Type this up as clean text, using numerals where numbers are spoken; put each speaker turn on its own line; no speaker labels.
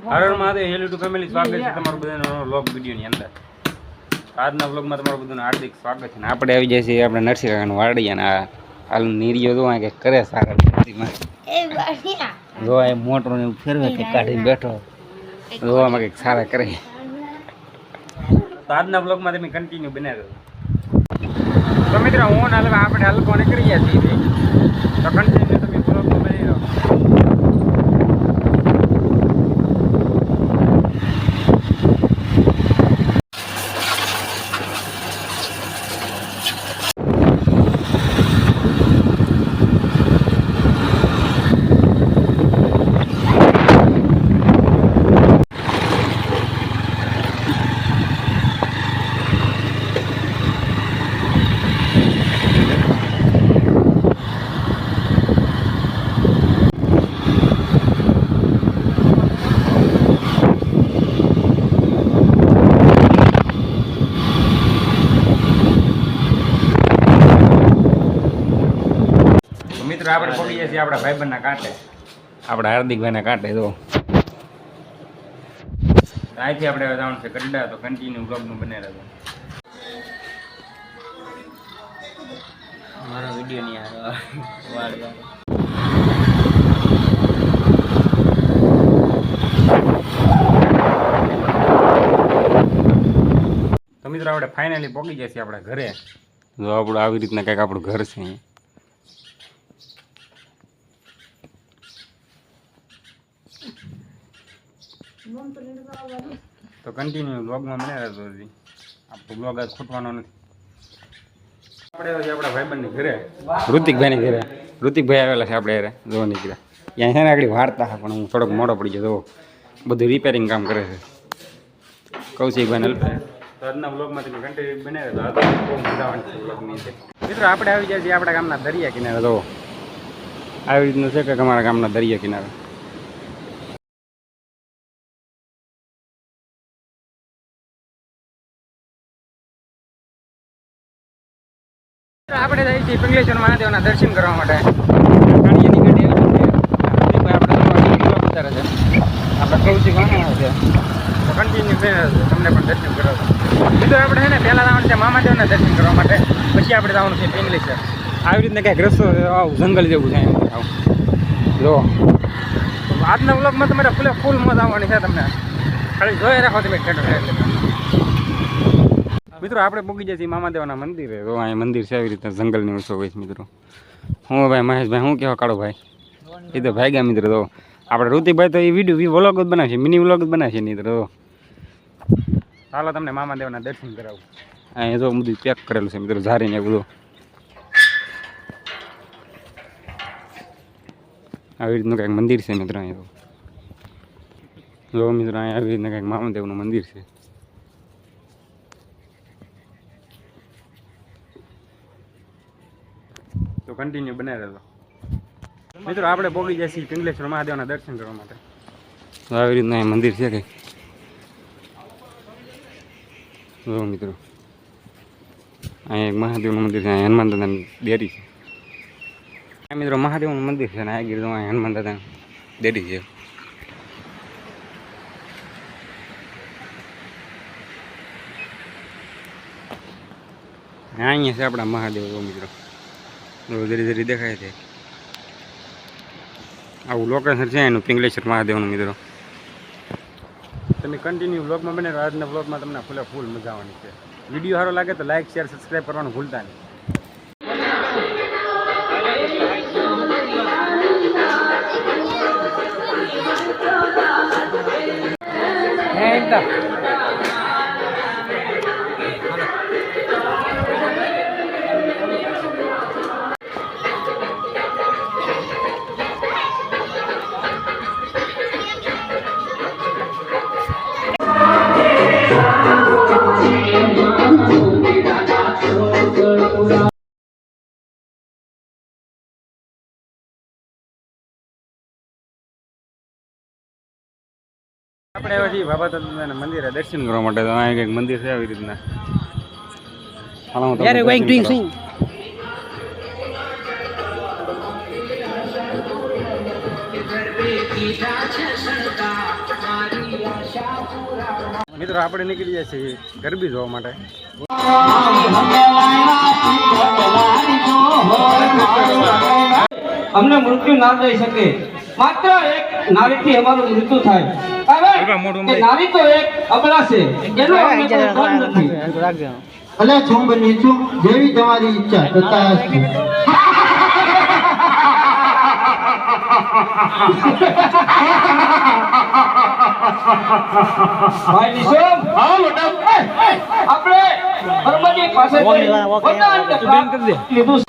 Har Har Mahadev, hello two family, સ્વાગત છે તમારું બધાનું વ્લોગ વિડીયોની અંદર. આજના વ્લોગમાં તમારું બધાનું હાર્દિક સ્વાગત છે. ને આપણે આવી જઈએ છીએ આપણે નરસિંહ વાડિયાના હાલ નીરિયો જોવા કે કરે સારા જોવા એ મોટરો ને ફેરવે કે કાઢીને બેઠો જોવામાં કંઈક સારા કરે. તો આજના વ્લોગમાં તમે કન્ટિન્યુ બનાવી દો. તો મિત્રો હું હાલ આપણે હલકો નીકળી ગયા છીએ તો કન્ટિન્યુ તમે વ્લોગમાં બનાવી દો. મિત્રો આપણે પહોંચી જઈએ છીએ આપણા ભાઈબંધના કાંઠે, આપણા હાર્દિકભાઈના કાંઠે. તો અહીંથી આપણે જવાનું છે કડડા, તો કન્ટિન્યુ બ્લોગનું બને રહેજો. મારો વિડીયો નહીં આવે તો મિત્રો આપણે ફાઇનલી પહોંચી જઈએ છીએ આપણા ઘરે. જો આપણું આવી રીતના કંઈક આપણું ઘર છે અહીંયા. તો કન્ટિન્યુ બ્લોગમાં મને રહેતો હતી, આપણો બ્લોગ આજ ખૂટવાનો નથી. આપણે આપણા ભાઈબંધની ઘરે, ઋતિકભાઈની ઘરે. ઋતિકભાઈ આવેલા છે આપણે ઘરે જોવા નીકળ્યા. ત્યાં છે ને આગળ વાર્તા પણ હું થોડોક મોડો પડી ગયો. તો બધું રિપેરિંગ કામ કરે છે કૌશિકભાઈ નલપે. તો આજના બ્લોગમાં તમે કન્ટિન્યુ બને રહેતો. બહુ મજા આવવાની છે બ્લોગની. મિત્રો આપણે આવી જાય છીએ આપણા ગામના દરિયા કિનારે. તો આવી રીતનું છે કે અમારા ગામના દરિયા કિનારે આપણે જઈએ છીએ પિંગલેશ્વર મહાદેવના દર્શન કરવા માટે. આપણે કૌશિક વાહન છે તો કન્ટિન્યુ તમને પણ દર્શન કરાવજો. બીજું આપણે છે ને પહેલાં જવાનું છે મામાદેવના દર્શન કરવા માટે, પછી આપણે જવાનું છે પિંગલેશ્વર. આવી રીતના કંઈક રસ્તો આવું જંગલ જેવું છે જો. આજના વ્લોગમાં તમારે ફૂલ મજા આવવાની છે. તમને ખાલી જોઈ રાખો તમે ખેડો. મિત્રો આપણે પૂગી જઈએ છીએ મામાદેવના મંદિરે. તો અહીં મંદિર છે આવી રીતે જંગલની ઓછો હોય છે. મિત્રો હું ભાઈ મહેશભાઈ, હું કહેવા કાળો ભાઈ એ તો ભાઈ ગયા મિત્રો. તો આપણે ઋતિકભાઈ તો એ વિડીયો વ્લોગ જ બનાવશે, મિની વ્લોગ જ બનાવશે નહીં. તો ચાલો તમને મામાદેવના દર્શન કરાવું. અહીંયા જો બધું પેક કરેલું છે મિત્રો, ઝારીને બધું આવી રીતનું કંઈક મંદિર છે મિત્રો. અહીંયા જો મિત્રો અહીંયા આવી રીતના કંઈક મામાદેવનું મંદિર છે. તો કન્ટિન્યુ બને રહેજો મિત્રો. આપણે પહોંચી જઈએ છીએ પિંગલેશ્વર મહાદેવના દર્શન કરવા માટે. તો આવી રીતના એ મંદિર છે કંઈક જો મિત્રો. અહીંયા એક મહાદેવનું મંદિર છે, અહીંયા હનુમાન દાદાની ડેરી છે. આ મિત્રો મહાદેવનું મંદિર છે ને આ ગીર અહીંયા હનુમાન દાદાની ડેરી છે. અહીંયા છે આપણા મહાદેવ મિત્રો. ધીરે ધીરે દેખાય છે. આવું લોકેશન છે એનું પિંગલેશ્વર મહાદેવનું મિત્રો. તમે કન્ટિન્યુ વ્લોગમાં બને. આજના વ્લોગમાં તમને ફૂલ મજા આવવાની છે. વિડીયો સારો લાગે તો લાઈક શેર સબસ્ક્રાઈબ કરવાનું ભૂલતા નહીં. આપણે આવ્યા છીએ બાબા દાદાના મંદિરે દર્શન કરવા માટે. તો અહીંયા કંઈક મંદિર છે આવી રીતના. हाल મિત્રો આપણે નીકળી જાય છીએ ગરબી જોવા માટે.
અમને મૃત્યુ ના દઈ શકે, માત્ર એક નારીથી અમારું મૃત્યુ થાય. નારી તો એક અબલા છે, એનો અમને કોઈ બંધ નથી.
અલે છું બની છું જેવી તમારી ઈચ્છા કરતા
ભાઈ નિશોમ, હા મોટા આપણે હરમની પાસે વતન લીધું.